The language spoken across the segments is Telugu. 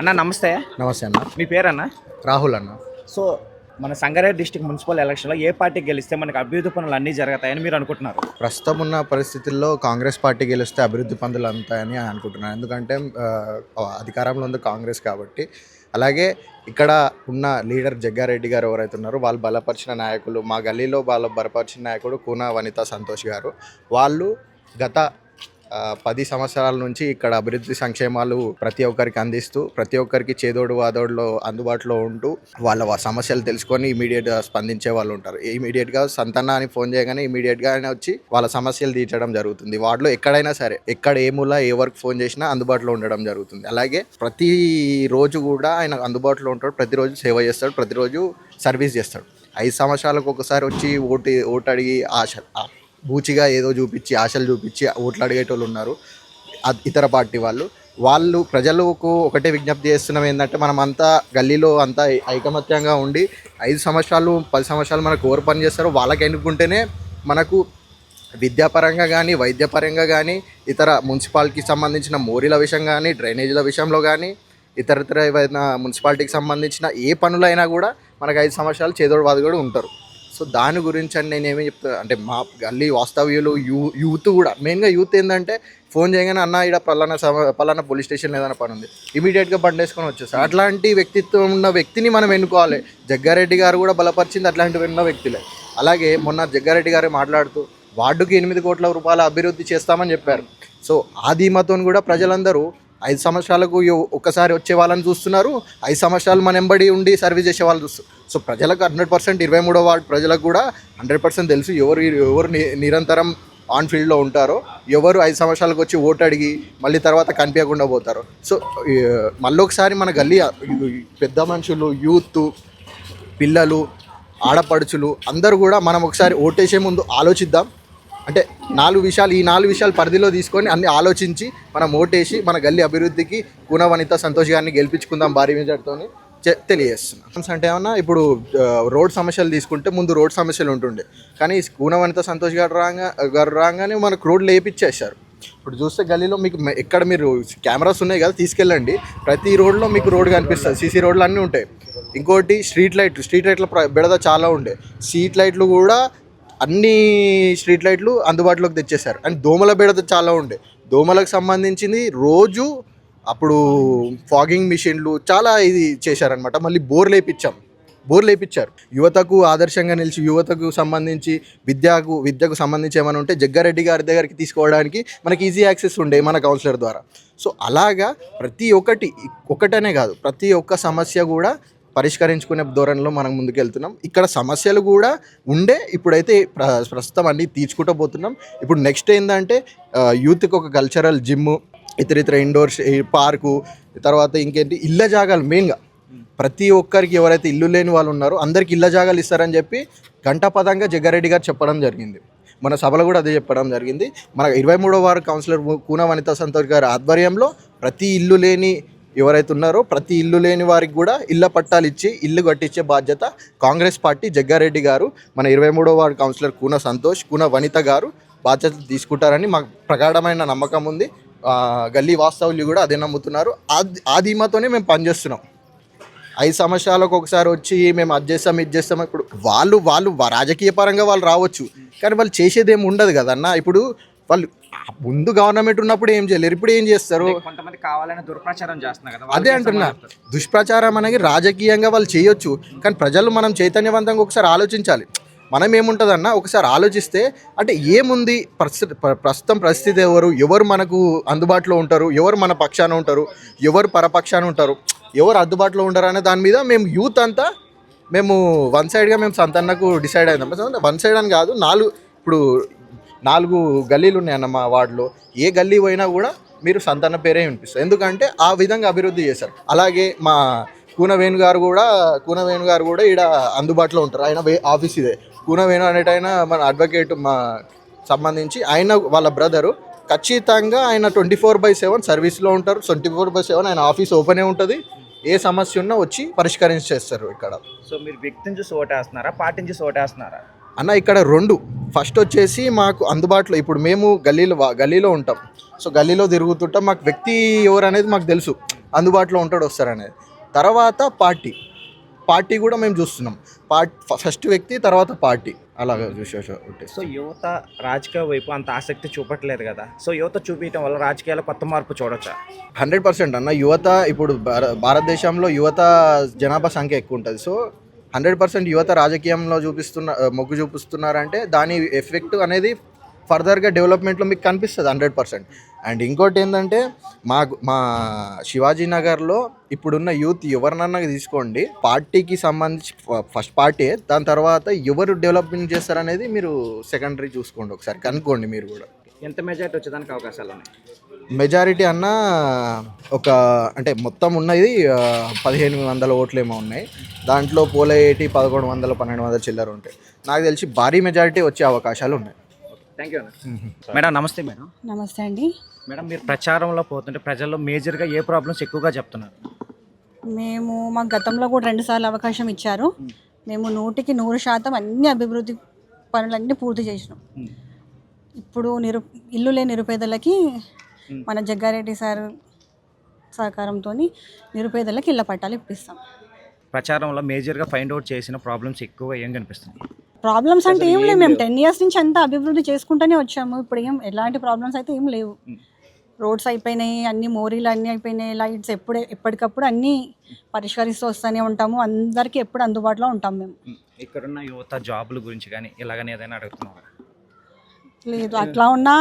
అన్న నమస్తే. నమస్తే అన్న. మీ పేరన్న? రాహుల్ అన్న. సో మన సంగారెడ్డి డిస్టిక్ మున్సిపల్ ఎలక్షన్లో ఏ పార్టీకి గెలిస్తే మనకు అభివృద్ధి పనులు అన్నీ జరుగుతాయని మీరు అనుకుంటున్నారు? ప్రస్తుతం ఉన్న పరిస్థితుల్లో కాంగ్రెస్ పార్టీ గెలిస్తే అభివృద్ధి పనులు అంతాయని అనుకుంటున్నాను. ఎందుకంటే అధికారంలో ఉంది కాంగ్రెస్ కాబట్టి. అలాగే ఇక్కడ ఉన్న లీడర్ జగ్గారెడ్డి గారు ఎవరైతే ఉన్నారో వాళ్ళు బలపరిచిన నాయకులు, మా గల్లీలో వాళ్ళ బలపరిచిన నాయకుడు కూన వనితా సంతోష్ గారు. వాళ్ళు గత 10 సంవత్సరాల నుంచి ఇక్కడ అభివృద్ధి సంక్షేమాలు ప్రతి ఒక్కరికి అందిస్తూ, ప్రతి ఒక్కరికి చేదోడు వాదోడులో అందుబాటులో ఉంటూ వాళ్ళ సమస్యలు తెలుసుకొని ఇమీడియట్గా స్పందించే వాళ్ళు ఉంటారు. ఇమీడియట్గా సంతన్న అని ఫోన్ చేయగానే ఇమీడియట్గా ఆయన వచ్చి వాళ్ళ సమస్యలు తీర్చడం జరుగుతుంది. వార్డులో ఎక్కడైనా సరే, ఎక్కడ ఏ మూల ఏ వర్క్ ఫోన్ చేసినా అందుబాటులో ఉండడం జరుగుతుంది. అలాగే ప్రతిరోజు కూడా ఆయన అందుబాటులో ఉంటాడు, ప్రతిరోజు సేవ చేస్తాడు, ప్రతిరోజు సర్వీస్ చేస్తాడు. 5 సంవత్సరాలకు ఒకసారి వచ్చి ఓటు అడిగి బూచిగా ఏదో చూపించి ఆశలు చూపించి ఓట్లు అడిగేటోళ్ళు ఉన్నారు ఇతర పార్టీ వాళ్ళు ప్రజలకు ఒకటే విజ్ఞప్తి చేస్తున్నాం ఏంటంటే, మనమంతా గల్లీలో అంతా ఐకమత్యంగా ఉండి 5 సంవత్సరాలు 10 సంవత్సరాలు మనకు ఎవరు పని చేస్తారో వాళ్ళకి ఎన్నుకుంటేనే మనకు విద్యాపరంగా కానీ, వైద్యపరంగా కానీ, ఇతర మున్సిపాలిటీకి సంబంధించిన మోరీల విషయం కానీ, డ్రైనేజీల విషయంలో కానీ, ఇతర ఏవైనా మున్సిపాలిటీకి సంబంధించిన ఏ పనులైనా కూడా మనకు 5 సంవత్సరాలు చేదోడు వాదు కూడా ఉంటారు. సో దాని గురించి అని నేనేమి చెప్తా అంటే, మా గల్లీ వాస్తవ్యులు యూత్ కూడా మెయిన్గా యూత్ ఏంటంటే, ఫోన్ చేయగానే అన్న ఇక్కడ పలానా పోలీస్ స్టేషన్ ఏదైనా పని ఉంది, ఇమీడియట్గా బండి వేసుకొని వచ్చేస్తారు. అట్లాంటి వ్యక్తిత్వం ఉన్న వ్యక్తిని మనం ఎన్నుకోవాలి. జగ్గారెడ్డి గారు కూడా బలపరిచింది అట్లాంటివి ఉన్న వ్యక్తులే. అలాగే మొన్న జగ్గారెడ్డి గారు మాట్లాడుతూ వార్డుకి 8 కోట్ల రూపాయల అభివృద్ధి చేస్తామని చెప్పారు. సో ఆ ధీమాతో కూడా ప్రజలందరూ 5 సంవత్సరాలకు ఒక్కసారి వచ్చే వాళ్ళని చూస్తున్నారు, 5 సంవత్సరాలు మన ఎంబడి ఉండి సర్వీస్ చేసే వాళ్ళు చూస్తారు. సో ప్రజలకు 100%, 23వ వార్డు ప్రజలకు కూడా 100% తెలుసు ఎవరు నిరంతరం ఆన్ ఫీల్డ్లో ఉంటారో, ఎవరు 5 సంవత్సరాలకు వచ్చి ఓటు అడిగి మళ్ళీ తర్వాత కనిపించకుండా పోతారు. సో మళ్ళీ ఒకసారి మన గల్లీ పెద్ద మనుషులు, యూత్, పిల్లలు, ఆడపడుచులు అందరూ కూడా మనం ఒకసారి ఓటేసే ముందు ఆలోచిద్దాం. అంటే 4 విషయాలు, ఈ 4 విషయాలు పరిధిలో తీసుకొని అన్ని ఆలోచించి మనం ఓటేసి మన గల్లీ అభివృద్ధికి కూన వనితా సంతోష్ గారిని గెలిపించుకుందాం భారీ మెజార్టీతో తెలియజేస్తున్నాం. అంటే ఏమన్నా ఇప్పుడు రోడ్ సమస్యలు తీసుకుంటే ముందు రోడ్ సమస్యలు ఉంటుండే, కానీ కూన వనితా సంతోష్ గారు రాగానే మనకు రోడ్లు వేయించేశారు. ఇప్పుడు చూస్తే గల్లీలో మీకు ఎక్కడ మీరు కెమెరాస్ ఉన్నాయి కదా, తీసుకెళ్ళండి, ప్రతి రోడ్లో మీకు రోడ్ కనిపిస్తుంది. సీసీ రోడ్లు అన్నీ ఉంటాయి. ఇంకోటి స్ట్రీట్ లైట్ల బెడద చాలా ఉండే. స్ట్రీట్ లైట్లు కూడా అన్ని స్ట్రీట్ లైట్లు అందుబాటులోకి తెచ్చేశారు. అండ్ దోమల బెడద చాలా ఉండే. దోమలకు సంబంధించింది రోజు అప్పుడు ఫాగింగ్ మిషన్లు చాలా ఇది చేశారనమాట. మళ్ళీ బోర్లు వేయించారు. యువతకు ఆదర్శంగా నిలిచి, యువతకు సంబంధించి విద్యకు సంబంధించి ఏమైనా ఉంటే జగ్గారెడ్డి గారి దగ్గరికి తీసుకోవడానికి మనకి ఈజీ యాక్సెస్ ఉండే మన కౌన్సిలర్ ద్వారా. సో అలాగా ప్రతి ఒక్కటనే కాదు, ప్రతి ఒక్క సమస్య కూడా పరిష్కరించుకునే ధోరణిలో మనం ముందుకెళ్తున్నాం. ఇక్కడ సమస్యలు కూడా ఉండే, ఇప్పుడైతే ప్రస్తుతం అన్నీ తీర్చుకుంటూ పోతున్నాం. ఇప్పుడు నెక్స్ట్ ఏంటంటే యూత్కి ఒక కల్చరల్ జిమ్, ఇతర ఇండోర్ పార్కు, తర్వాత ఇంకేంటి ఇళ్ళ జాగాలు. మెయిన్గా ప్రతి ఒక్కరికి ఎవరైతే ఇల్లు లేని వాళ్ళు ఉన్నారో అందరికి ఇళ్ళ జాగాలు ఇస్తారని చెప్పి ఘంటాపదంగా జగ్గారెడ్డి గారు చెప్పడం జరిగింది. మన సభలో కూడా అదే చెప్పడం జరిగింది. మన 23వ వార్డు కౌన్సిలర్ కూన వనితా సంతోష్ గారి ఆధ్వర్యంలో ప్రతి ఇల్లు లేని ఎవరైతే ఉన్నారో ప్రతి ఇల్లు లేని వారికి కూడా ఇళ్ళ పట్టాలు ఇచ్చి ఇల్లు కట్టించే బాధ్యత కాంగ్రెస్ పార్టీ జగ్గారెడ్డి గారు, మన 23వ వార్డు కౌన్సిలర్ కూన వనిత గారు బాధ్యత తీసుకుంటారని మాకు ప్రగాఢమైన నమ్మకం ఉంది. గల్లీ వాస్తవులు కూడా అదే నమ్ముతున్నారు. ఆ ధీమాతోనే మేము పనిచేస్తున్నాం. 5 సంవత్సరాలకు ఒకసారి వచ్చి మేము ఇది చేస్తాం. ఇప్పుడు వాళ్ళు రాజకీయ పరంగా వాళ్ళు రావచ్చు, కానీ వాళ్ళు చేసేది ఏమి ఉండదు కదన్న. ఇప్పుడు వాళ్ళు ముందు గవర్నమెంట్ ఉన్నప్పుడు ఏం చేయలేరు, ఇప్పుడు ఏం చేస్తారు? కొంతమంది కావాలని దుష్ప్రచారం చేస్తున్నారు కదా. అదే అంటున్నా, దుష్ప్రచారం అనేది రాజకీయంగా వాళ్ళు చేయొచ్చు, కానీ ప్రజలు మనం చైతన్యవంతంగా ఒకసారి ఆలోచించాలి. మనం ఏముంటుందన్న ఒకసారి ఆలోచిస్తే, అంటే ఏముంది ప్రస్తుతం పరిస్థితి, ఎవరు మనకు అందుబాటులో ఉంటారు, ఎవరు మన పక్షాన ఉంటారు, ఎవరు పరపక్షాన ఉంటారు, ఎవరు అందుబాటులో ఉంటారు అనే దాని మీద మేము యూత్ అంతా మేము వన్ సైడ్గా మేము సంతన్నకు డిసైడ్ అయినాం. వన్ సైడ్ అని కాదు, ఇప్పుడు 4 గల్లీలు ఉన్నాయన్న మా వార్డులో. ఏ గల్లీ పోయినా కూడా మీరు సంతన్న పేరే వినిపిస్తారు, ఎందుకంటే ఆ విధంగా అభివృద్ధి చేశారు. అలాగే మా కూన వేణు గారు కూడా ఈడ అందుబాటులో ఉంటారు. ఆయన ఆఫీస్ ఇదే. కూన వేణు అనేటైన మన అడ్వకేట్ మా సంబంధించి ఆయన వాళ్ళ బ్రదరు. ఖచ్చితంగా ఆయన 24/7 సర్వీస్లో ఉంటారు. 24/7 ఆయన ఆఫీస్ ఓపెనే ఉంటుంది. ఏ సమస్య ఉన్నా వచ్చి పరిష్కరించేస్తారు ఇక్కడ. సో మీరు వ్యక్తిని చూసి ఓటేస్తున్నారా, పార్టీని చూసి ఓటేస్తున్నారా? అన్న ఇక్కడ రెండు ఫస్ట్ వచ్చేసి మాకు అందుబాటులో ఇప్పుడు మేము గల్లీలో ఉంటాం. సో గల్లీలో తిరుగుతుంటాం, మాకు వ్యక్తి ఎవరు అనేది మాకు తెలుసు, అందుబాటులో ఉంటాడు వస్తారనేది. తర్వాత పార్టీ కూడా మేము చూస్తున్నాం. ఫస్ట్ వ్యక్తి, తర్వాత పార్టీ, అలాగా చూసే. సో యువత రాజకీయ వైపు అంత ఆసక్తి చూపట్లేదు కదా, సో యువత చూపించడం వల్ల రాజకీయాల్లో కొత్త మార్పు చూడొచ్చా? 100% అన్న. యువత ఇప్పుడు భారతదేశంలో యువత జనాభా సంఖ్య ఎక్కువ ఉంటుంది. సో 100% యువత రాజకీయంలో మొగ్గు చూపిస్తున్నారంటే దాని ఎఫెక్ట్ అనేది ఫర్దర్గా డెవలప్మెంట్లో మీకు కనిపిస్తుంది 100%. అండ్ ఇంకోటి ఏంటంటే మా శివాజీ నగర్లో ఇప్పుడున్న యూత్ ఎవరినన్నా తీసుకోండి, పార్టీకి సంబంధించి ఫస్ట్ పార్టీ, దాని తర్వాత ఎవరు డెవలప్మెంట్ చేస్తారనేది మీరు సెకండరీ చూసుకోండి, ఒకసారి కనుక్కోండి మీరు కూడా. ఎంత మెజారిటీ వచ్చేదానికి అవకాశాలు ఉన్నాయి? మెజారిటీ అన్న అంటే మొత్తం ఉన్నది 1500 ఓట్లేమో ఉన్నాయి. దాంట్లో పోలేటి 1100 1200 చిల్లర ఉంటాయి. నాకు తెలిసి భారీ మెజారిటీ వచ్చే అవకాశాలు ఉన్నాయి. థ్యాంక్ యూ అన్న. మేడం నమస్తే. మేడం నమస్తే అండి. మేడం మీరు ప్రచారంలో పోతుంటే ప్రజల్లో మేజర్గా ఏ ప్రాబ్లమ్స్ ఎక్కువగా చెప్తున్నారు? మాకు గతంలో కూడా 2 సార్లు అవకాశం ఇచ్చారు. మేము 100% అన్ని అభివృద్ధి పనులన్నీ పూర్తి చేసినాం. ఇప్పుడు ఇల్లు లేని నిరుపేదలకి మన జగ్గారెడ్డి సార్ సహకారంతో నిరుపేదలకి ఇళ్ళ పట్టాలు ఇప్పిస్తాం. ప్రచారంలో మేజర్గా ఫైండ్ అవుట్ చేసిన ప్రాబ్లమ్స్ ఎక్కువగా ఏం కనిపిస్తుంది? ప్రాబ్లమ్స్ అంటే ఏం లేవు. మేము 10 years నుంచి అంతా అభివృద్ధి చేసుకుంటూనే వచ్చాము. ఇప్పుడు ఎలాంటి ప్రాబ్లమ్స్ అయితే ఏం లేవు. రోడ్స్ అయిపోయినాయి, అన్ని మోరీలు అన్నీ అయిపోయినాయి, లైట్స్ ఎప్పటికప్పుడు అన్నీ పరిష్కరిస్తూ వస్తూనే ఉంటాము. అందరికీ ఎప్పుడు అందుబాటులో ఉంటాం మేము. ఇక్కడున్న యువత జాబుల గురించి కానీ ఇలాగని ఏదైనా అడుగుతున్నారా? లేదు, అట్లా ఉన్నా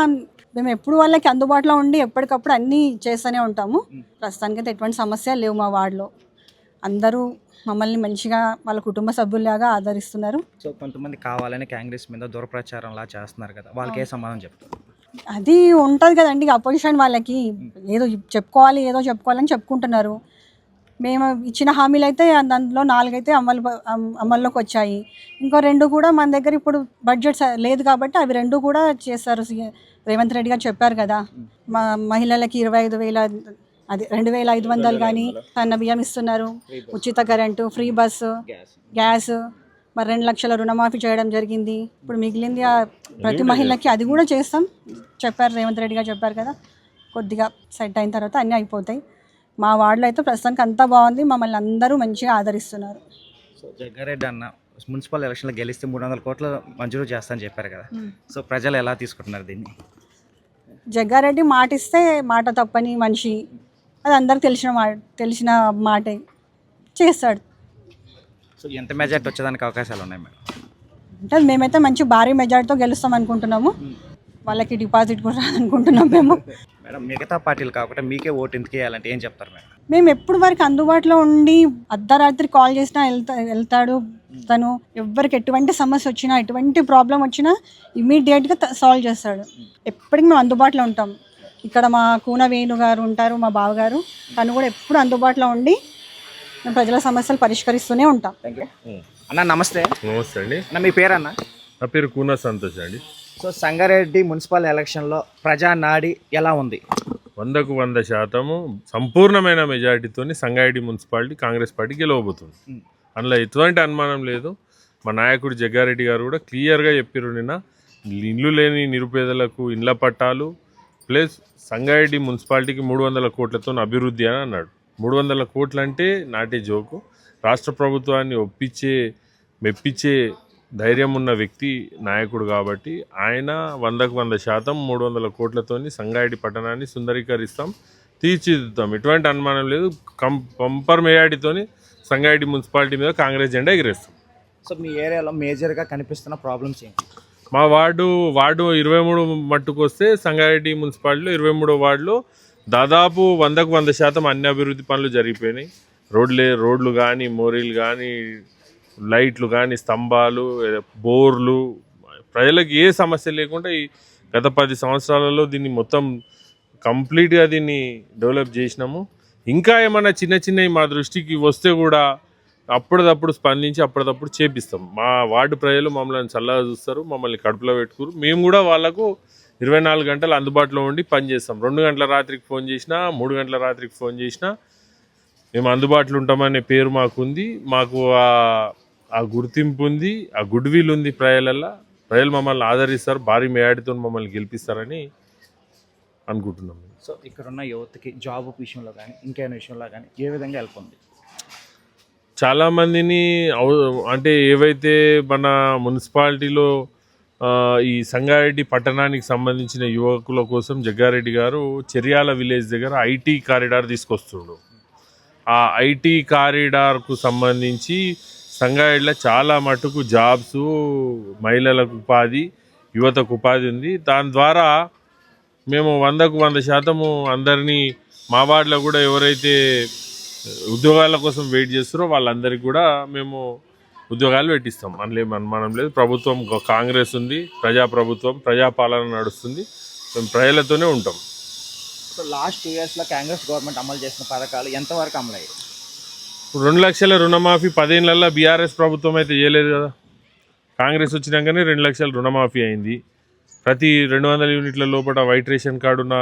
మేము ఎప్పుడు వాళ్ళకి అందుబాటులో ఉండి ఎప్పటికప్పుడు అన్నీ చేస్తూనే ఉంటాము. ప్రస్తుతానికైతే ఎటువంటి సమస్య లేవు. మా వార్డులో అందరూ మమ్మల్ని మంచిగా వాళ్ళ కుటుంబ సభ్యుల్లాగా ఆదరిస్తున్నారు. సో కొంతమంది కావాలని కాంగ్రెస్ మీద దురప్రచారంలా చేస్తున్నారు కదా, వాళ్ళకే సమాధానం చెప్తారు? అది ఉంటుంది కదండి, అపోజిషన్ వాళ్ళకి ఏదో చెప్పుకోవాలని చెప్పుకుంటున్నారు. మేము ఇచ్చిన హామీలు అయితే దాంట్లో 4 అయితే అమల్లోకి వచ్చాయి. ఇంకో 2 కూడా మన దగ్గర ఇప్పుడు బడ్జెట్ లేదు కాబట్టి అవి 2 కూడా చేస్తారు. రేవంత్ రెడ్డి గారు చెప్పారు కదా, మా మహిళలకి 2500 కానీ సన్న బియ్యం ఇస్తున్నారు, ఉచిత కరెంటు, ఫ్రీ బస్సు, గ్యాస్, మరి 2 లక్షల రుణమాఫీ చేయడం జరిగింది. ఇప్పుడు మిగిలింది ప్రతి మహిళకి అది కూడా చేస్తాం చెప్పారు, రేవంత్ రెడ్డి గారు చెప్పారు కదా. కొద్దిగా సెట్ అయిన తర్వాత అన్నీ అయిపోతాయి. మా వార్డులో అయితే ప్రస్తుతానికి అంతా బాగుంది. మమ్మల్ని అందరూ మంచిగా ఆదరిస్తున్నారు. సో జగ్గారెడ్డి అన్న మున్సిపల్ ఎలక్షన్లో గెలిస్తే 300 కోట్లు మంజూరు చేస్తానని చెప్పారు కదా, సో ప్రజలు ఎలా తీసుకుంటున్నారు దీన్ని? జగ్గారెడ్డి మాట ఇస్తే మాట తప్పని మనిషి, అది అందరికి తెలిసిన మాటే, చేస్తాడు. సో ఎంత మెజార్టీ వచ్చేదానికి అవకాశాలు ఉన్నాయి మేడం? అంటే మేమైతే మంచి భారీ మెజార్టీతో గెలుస్తాం అనుకుంటున్నాము. వాళ్ళకి డిపాజిట్ కూడా రాదనుకుంటున్నాం మేము. మేడం మిగతా పార్టీలు కాకుండా మీకే ఓటు ఎందుకు వేయాలంటే ఏం చెప్తారు మేడం? మేము ఎప్పుడు వరకు అందుబాటులో ఉండి అర్ధరాత్రి కాల్ చేసినా వెళ్తాడు తను. ఎవరికి ఎటువంటి సమస్య వచ్చినా, ఎటువంటి ప్రాబ్లం వచ్చినా ఇమీడియట్గా సాల్వ్ చేస్తాడు. ఎప్పటికీ మేము అందుబాటులో ఉంటాం. ఇక్కడ మా కూన వేణు గారు ఉంటారు, మా బావగారు, తను కూడా ఎప్పుడు అందుబాటులో ఉండి మేము ప్రజల సమస్యలు పరిష్కరిస్తూనే ఉంటాం. థ్యాంక్ యూ అన్న. నమస్తే. నమస్తే అండి. అన్న మీ పేరు అన్న? నా పేరు కూన సంతోష్ అండి. సో సంగారెడ్డి మున్సిపల్ ఎలక్షన్లో ప్రజా నాడి ఎలా ఉంది? 100కు 100% సంపూర్ణమైన మెజారిటీతో సంగారెడ్డి మున్సిపాలిటీ కాంగ్రెస్ పార్టీ గెలవబోతుంది. అందులో ఎటువంటి అనుమానం లేదు. మా నాయకుడు జగ్గారెడ్డి గారు కూడా క్లియర్గా చెప్పారు నిన్న, ఇల్లు లేని నిరుపేదలకు ఇండ్ల పట్టాలు ప్లస్ సంగారెడ్డి మున్సిపాలిటీకి 300 కోట్లతో అభివృద్ధి అని అన్నాడు. 300 కోట్లు అంటే నాటే జోకు. రాష్ట్ర ప్రభుత్వాన్ని మెప్పించే ధైర్యం ఉన్న వ్యక్తి నాయకుడు కాబట్టి ఆయన 100కు 100% 300 కోట్లతోని సంగారెడ్డి పట్టణాన్ని సుందరీకరిస్తాం, తీర్చిదిద్దాం. ఎటువంటి అనుమానం లేదు. కంపర్ మెజారిటీతోని సంగారెడ్డి మున్సిపాలిటీ మీద కాంగ్రెస్ జెండా ఎగిరేస్తాం. సో మీ ఏరియాలో మేజర్గా కనిపిస్తున్న ప్రాబ్లమ్స్ ఏంటి? మా వార్డు 23 మట్టుకు వస్తే సంగారెడ్డి మున్సిపాలిటీలో 23వ వార్డులో దాదాపు 100కు 100% అన్ని అభివృద్ధి పనులు జరిగిపోయినాయి. రోడ్లు కానీ, మోరీలు కానీ, లైట్లు కానీ, స్తంభాలు, బోర్లు, ప్రజలకు ఏ సమస్య లేకుండా ఈ గత 10 సంవత్సరాలలో దీన్ని మొత్తం కంప్లీట్గా దీన్ని డెవలప్ చేసినాము. ఇంకా ఏమైనా చిన్నవి మా దృష్టికి వస్తే కూడా అప్పటిదప్పుడు స్పందించి అప్పటిదప్పుడు చేపిస్తాం. మా వార్డు ప్రజలు మమ్మల్ని చల్లగా చూస్తారు, మమ్మల్ని కడుపులో పెట్టుకురు. మేము కూడా వాళ్ళకు 24 గంటలు అందుబాటులో ఉండి పనిచేస్తాం. 2 గంటల రాత్రికి ఫోన్ చేసినా, 3 గంటల రాత్రికి ఫోన్ చేసినా మేము అందుబాటులో ఉంటామనే పేరు మాకుంది. మాకు ఆ గుర్తింపు ఉంది, ఆ గుడ్ విల్ ఉంది ప్రజలల్లో. ప్రజలు మమ్మల్ని ఆదరిస్తారు, భారీ మేయాడితో మమ్మల్ని గెలిపిస్తారని అనుకుంటున్నాం. సో ఇక్కడ ఉన్న యువతకి జాబ్ విషయంలో కానీ ఇంకేమైనా విషయంలో కానీ ఏ విధంగా హెల్ప్ ఉంది? చాలామందిని అంటే ఏవైతే మన మున్సిపాలిటీలో ఈ సంగారెడ్డి పట్టణానికి సంబంధించిన యువకుల కోసం జగ్గారెడ్డి గారు చెర్యాల విలేజ్ దగ్గర ఐటీ కారిడార్ తీసుకొస్తుండు. ఆ ఐటీ కారిడార్కు సంబంధించి సంగారెడ్డిలో చాలా మటుకు జాబ్స్, మహిళలకు ఉపాధి, యువతకు ఉపాధి ఉంది. దాని ద్వారా మేము 100% అందరినీ మా వార్డులో కూడా ఎవరైతే ఉద్యోగాల కోసం వెయిట్ చేస్తారో వాళ్ళందరికీ కూడా మేము ఉద్యోగాలు పెట్టిస్తాం. అందులో అనుమానం లేదు. ప్రభుత్వం కాంగ్రెస్ ఉంది, ప్రజాప్రభుత్వం, ప్రజాపాలన నడుస్తుంది. మేము ప్రజలతోనే ఉంటాం. సో లాస్ట్ 2 yearsలో కాంగ్రెస్ గవర్నమెంట్ అమలు చేసిన పథకాలు ఎంతవరకు అమలయ్యాయి? 2 లక్షల రుణమాఫీ 10 ఏళ్లలో బీఆర్ఎస్ ప్రభుత్వం అయితే చేయలేదు కదా. కాంగ్రెస్ వచ్చినాకనే 2 లక్షల రుణమాఫీ అయింది. ప్రతి 200 యూనిట్ల లోపల వైట్ రేషన్ కార్డు ఉన్న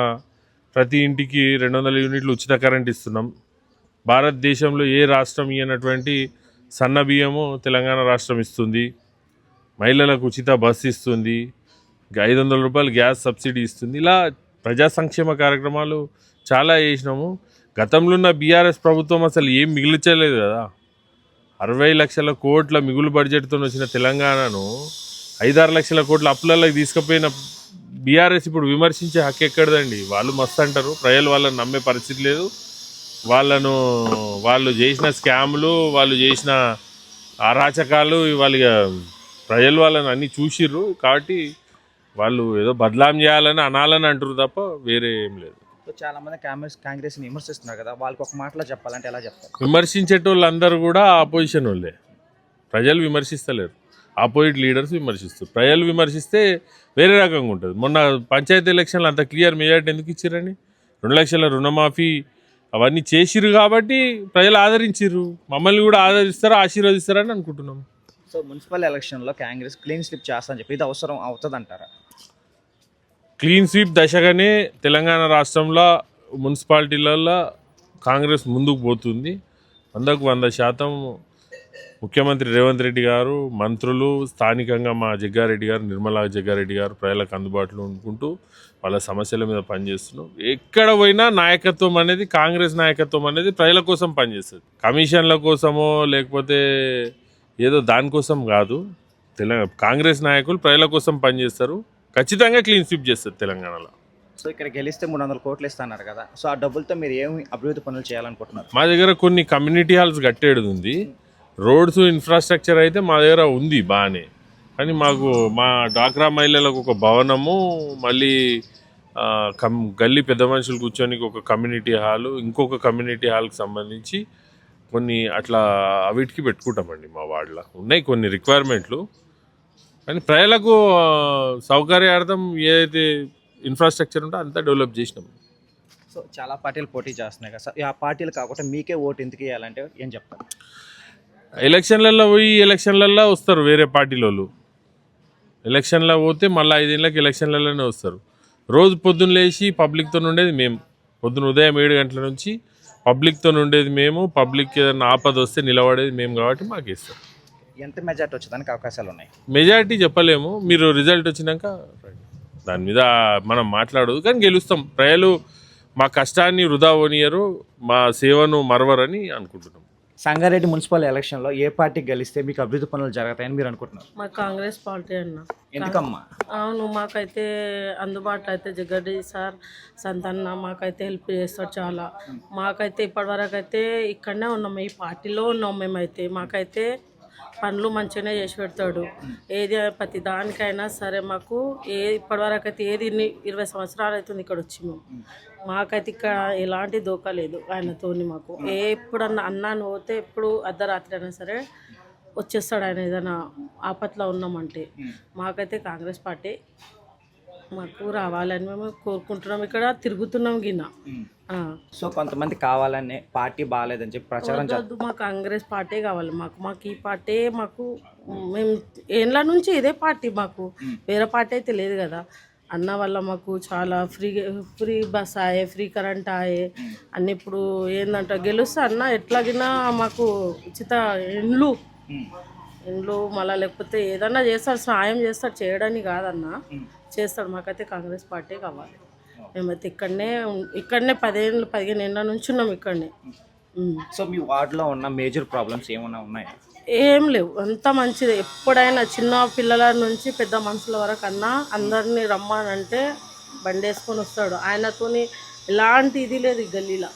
ప్రతి ఇంటికి 200 యూనిట్లు ఉచిత కరెంట్ ఇస్తున్నాం. భారతదేశంలో ఏ రాష్ట్రం ఇయ్యనటువంటి సన్న బియ్యము తెలంగాణ రాష్ట్రం ఇస్తుంది. మహిళలకు ఉచిత బస్సు ఇస్తుంది. 500 రూపాయలు గ్యాస్ సబ్సిడీ ఇస్తుంది. ఇలా ప్రజా సంక్షేమ కార్యక్రమాలు చాలా చేసినాము. గతంలో ఉన్న బీఆర్ఎస్ ప్రభుత్వం అసలు ఏం మిగిల్చలేదు కదా. 60 లక్షల కోట్ల మిగులు బడ్జెట్తో వచ్చిన తెలంగాణను 5-6 లక్షల కోట్ల అప్పులలోకి తీసుకుపోయిన బీఆర్ఎస్ ఇప్పుడు విమర్శించే హక్కు ఎక్కడదండి. వాళ్ళు మస్తు అంటారు, ప్రజలు వాళ్ళని నమ్మే పరిస్థితి లేదు. వాళ్ళు చేసిన స్కాములు, వాళ్ళు చేసిన అరాచకాలు వాళ్ళు ప్రజలు వాళ్ళని అన్నీ చూసిర్రు. కాబట్టి వాళ్ళు ఏదో బదలాం చేయాలని అనాలని అంటారు తప్ప వేరే ఏం లేదు. సో చాలామంది కాంగ్రెస్ని విమర్శిస్తున్నారు కదా, వాళ్ళకి ఒక మాటలో చెప్పాలంటే ఎలా చెప్తారు? విమర్శించేటోళ్ళందరూ కూడా ఆపోజిషన్ వాళ్ళే. ప్రజలు విమర్శిస్తలేరు, ఆపోజిట్ లీడర్స్ విమర్శిస్తారు. ప్రజలు విమర్శిస్తే వేరే రకంగా ఉంటుంది. మొన్న పంచాయతీ ఎలక్షన్లు అంత క్లియర్ మెజార్టీ ఎందుకు ఇచ్చారని? 2 లక్షల రుణమాఫీ అవన్నీ చేసిర్రు కాబట్టి ప్రజలు ఆదరించిర్రు. మమ్మల్ని కూడా ఆదరిస్తారు, ఆశీర్వదిస్తారని అనుకుంటున్నాం. సో మున్సిపల్ ఎలక్షన్లో కాంగ్రెస్ క్లీన్ స్లిప్ చేస్తా అని చెప్పి ఇది అవసరం అవుతుంది అంటారా? క్లీన్ స్వీప్ దశగానే తెలంగాణ రాష్ట్రంలో మున్సిపాలిటీలలో కాంగ్రెస్ ముందుకు పోతుంది. 100% ముఖ్యమంత్రి రేవంత్ రెడ్డి గారు, మంత్రులు, స్థానికంగా మా జగ్గారెడ్డి గారు, నిర్మలా జగ్గారెడ్డి గారు ప్రజలకు అందుబాటులో ఉంటుకుంటూ వాళ్ళ సమస్యల మీద పనిచేస్తున్నాం. ఎక్కడ పోయినా నాయకత్వం అనేది, కాంగ్రెస్ నాయకత్వం అనేది ప్రజల కోసం పనిచేస్తుంది. కమిషన్ల కోసమో లేకపోతే ఏదో దానికోసం కాదు. కాంగ్రెస్ నాయకులు ప్రజల కోసం పనిచేస్తారు. ఖచ్చితంగా క్లీన్ స్వీప్ చేస్తారు తెలంగాణలో. సో ఇక్కడ గెలిస్తే 300 కోట్లు ఇస్తున్నారు కదా, సో ఆ డబ్బులతో మీరు ఏమి అభివృద్ధి పనులు చేయాలనుకుంటున్నారు? మా దగ్గర కొన్ని కమ్యూనిటీ హాల్స్ కట్టేది ఉంది. రోడ్స్ ఇన్ఫ్రాస్ట్రక్చర్ అయితే మా దగ్గర ఉంది బాగానే. కానీ మాకు మా డ్వాక్రా మహిళలకు ఒక భవనము, మళ్ళీ గల్లీ పెద్ద మనుషులు కూర్చొని ఒక కమ్యూనిటీ హాలు, ఇంకొక కమ్యూనిటీ హాల్కి సంబంధించి కొన్ని అట్లా వీటికి పెట్టుకుంటామండి. మా వార్డులో ఉన్నాయి కొన్ని రిక్వైర్మెంట్లు. కానీ ప్రజలకు సౌకర్యార్థం ఏదైతే ఇన్ఫ్రాస్ట్రక్చర్ ఉంటే అంతా డెవలప్ చేసినాం. సో చాలా పార్టీలు పోటీ చేస్తున్నాయి కదా, ఆ పార్టీలు కాకుండా మీకే ఓటు ఎందుకు వేయాలంటే ఏం చెప్తారు? ఎలక్షన్లలో వస్తారు వేరే పార్టీల వాళ్ళు. ఎలక్షన్లో పోతే మళ్ళీ 5 ఏళ్ళకి ఎలక్షన్లలోనే వస్తారు. రోజు పొద్దున్న లేచి పబ్లిక్తో ఉండేది మేము. పొద్దున్న ఉదయం 7 గంటల నుంచి పబ్లిక్తో ఉండేది మేము. పబ్లిక్ ఏదైనా ఆపద వస్తే నిలబడేది మేము కాబట్టి మాకు ఇస్తారు. ఎంత మెజార్టీ వచ్చేదానికి అవకాశాలు ఉన్నాయి? మెజార్టీ చెప్పలేము, మీరు రిజల్ట్ వచ్చినాక దాని మీద మనం మాట్లాడదు. కానీ గెలుస్తాం. ప్రజలు మా కష్టాన్ని వృధా పోనీయరు, మా సేవను మరవరని అనుకుంటున్నాం. సంగారెడ్డి మున్సిపల్ ఎలక్షన్లో ఏ పార్టీ గెలిస్తే మీకు అభివృద్ధి పనులు జరుగుతాయని మీరు అనుకుంటున్నారు? మా కాంగ్రెస్ పార్టీ అన్న. ఎందుకమ్మా? అవును, మాకైతే అందుబాటులో అయితే జగడ్డి సార్ సంతన్న మాకైతే హెల్ప్ చేస్తాడు చాలా. మాకైతే ఇప్పటివరకు అయితే ఇక్కడనే ఉన్నాం, ఈ పార్టీలో ఉన్నాం మేమైతే. మాకైతే పనులు మంచిగానే చేసి పెడతాడు. ఏది ప్రతి దానికైనా సరే మాకు ఇప్పటివరకు అయితే ఏది 20 సంవత్సరాలు అవుతుంది ఇక్కడ వచ్చి మేము. మాకైతే ఇక్కడ ఎలాంటి దోకా లేదు ఆయనతోని. మాకు ఎప్పుడన్నా అన్నాను పోతే ఎప్పుడు అర్ధరాత్రి అయినా సరే వచ్చేస్తాడు ఆయన ఏదైనా ఆపత్లో ఉన్నామంటే. మాకైతే కాంగ్రెస్ పార్టీ మాకు రావాలని మేము కోరుకుంటున్నాం. ఇక్కడ తిరుగుతున్నాం గిన్న. సో కొంతమంది కావాలని పార్టీ బాగాలేదని చెప్పి ప్రచారం వద్దు, మా కాంగ్రెస్ పార్టీ కావాలి. మాకు ఈ పార్టీ మాకు మేము ఏళ్ళ నుంచి ఇదే పార్టీ. మాకు వేరే పార్టీ అయితే లేదు కదా. అన్న వల్ల మాకు చాలా ఫ్రీ బస్ ఆయే, ఫ్రీ కరెంట్ ఆయే అన్నీ. ఇప్పుడు ఏంటంటే గెలుస్తా అన్న ఎట్లాగినా మాకు ఉచిత ఇండ్లు ఇండ్లు మళ్ళీ లేకపోతే ఏదన్నా చేస్తాడు, సాయం చేస్తాడు, చేయడానికి కాదన్నా చేస్తాడు. మాకైతే కాంగ్రెస్ పార్టీ కావాలి. మేమైతే ఇక్కడనే 15 ఏళ్ళ నుంచి ఉన్నాం ఇక్కడనే. సో మీ వార్డులో ఉన్న మేజర్ ప్రాబ్లమ్స్ ఏమైనా ఉన్నాయా? ఏం లేవు, అంతా మంచిది. ఎప్పుడైనా చిన్న పిల్లల నుంచి పెద్ద మనుషుల వరకు అన్నా అందరినీ రమ్మానంటే బండి వేసుకొని వస్తాడు. ఆయనతోని ఎలాంటి ఇది లేదు ఈ గల్లీలో.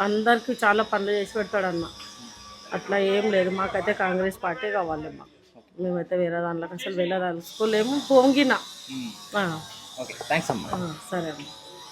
అందరికీ చాలా పనులు చేసి పెడతాడు అన్న. అట్లా ఏం లేదు. మాకైతే కాంగ్రెస్ పార్టీ కావాలమ్మా. మేమైతే వేరే దాంట్లోకి అసలు వెళ్ళదలుచుకోలేము. పొంగిన ఓకే, థ్యాంక్స్ అమ్మా. సరే అమ్మా.